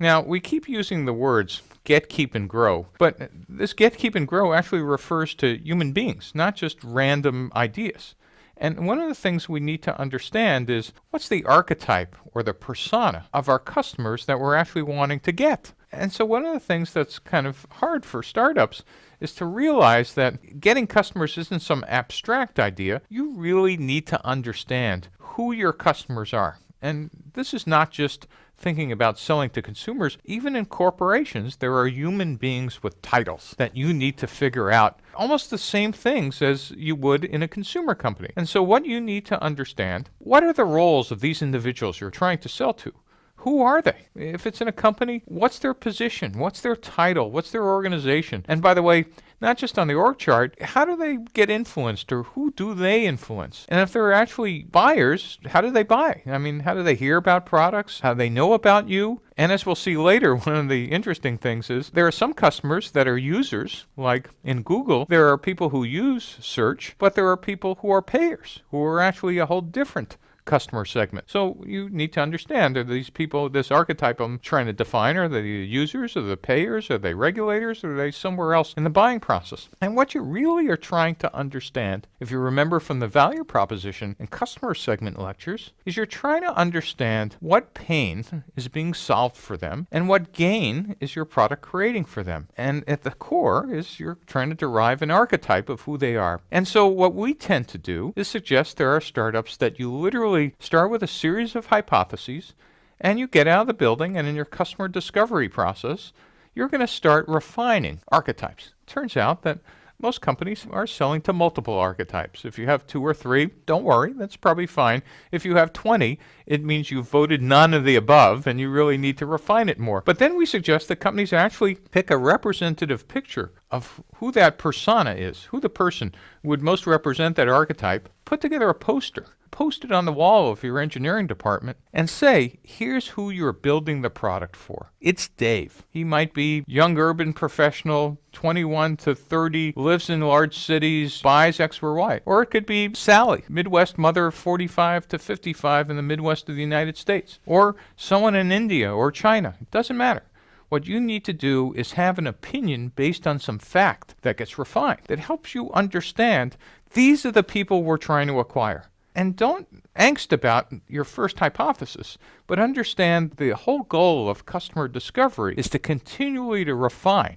Now, we keep using the words get, keep, and grow, but this get, keep, and grow actually refers to human beings, not just random ideas. And one of the things we need to understand is what's the archetype or the persona of our customers that we're actually wanting to get. And so one of the things that's kind of hard for startups is to realize that getting customers isn't some abstract idea. You really need to understand who your customers are. And this is not just thinking about selling to consumers. Even in corporations, there are human beings with titles that you need to figure out almost the same things as you would in a consumer company. And so what you need to understand, what are the roles of these individuals you're trying to sell to? Who are they? If it's in a company, what's their position? What's their title? What's their organization? And by the way, not just on the org chart, how do they get influenced or who do they influence? And if they're actually buyers, how do they buy? I mean, how do they hear about products? How do they know about you? And as we'll see later, one of the interesting things is there are some customers that are users, like in Google, there are people who use search, but there are people who are payers, who are actually a whole different customer segment. So you need to understand, are these people, this archetype I'm trying to define, are they the users, are they payers, are they regulators, or are they somewhere else in the buying process? And what you really are trying to understand, if you remember from the value proposition and customer segment lectures, is you're trying to understand what pain is being solved for them and what gain is your product creating for them. And at the core is you're trying to derive an archetype of who they are. And so what we tend to do is suggest there are startups that you literally start with a series of hypotheses, and you get out of the building, and in your customer discovery process, you're going to start refining archetypes. Turns out that most companies are selling to multiple archetypes. If you have 2 or 3, don't worry, that's probably fine. If you have 20, it means you voted none of the above, and you really need to refine it more. But then we suggest that companies actually pick a representative picture of who that persona is, who the person would most represent that archetype, put together a poster, post it on the wall of your engineering department, and say, here's who you're building the product for. It's Dave. He might be young urban professional, 21 to 30, lives in large cities, buys X or Y. Or it could be Sally, Midwest mother, 45 to 55 in the Midwest of the United States. Or someone in India or China. It doesn't matter. What you need to do is have an opinion based on some fact that gets refined, that helps you understand these are the people we're trying to acquire. And don't angst about your first hypothesis, but understand the whole goal of customer discovery is to continually to refine.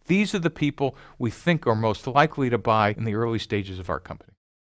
These are the people we think are most likely to buy in the early stages of our company.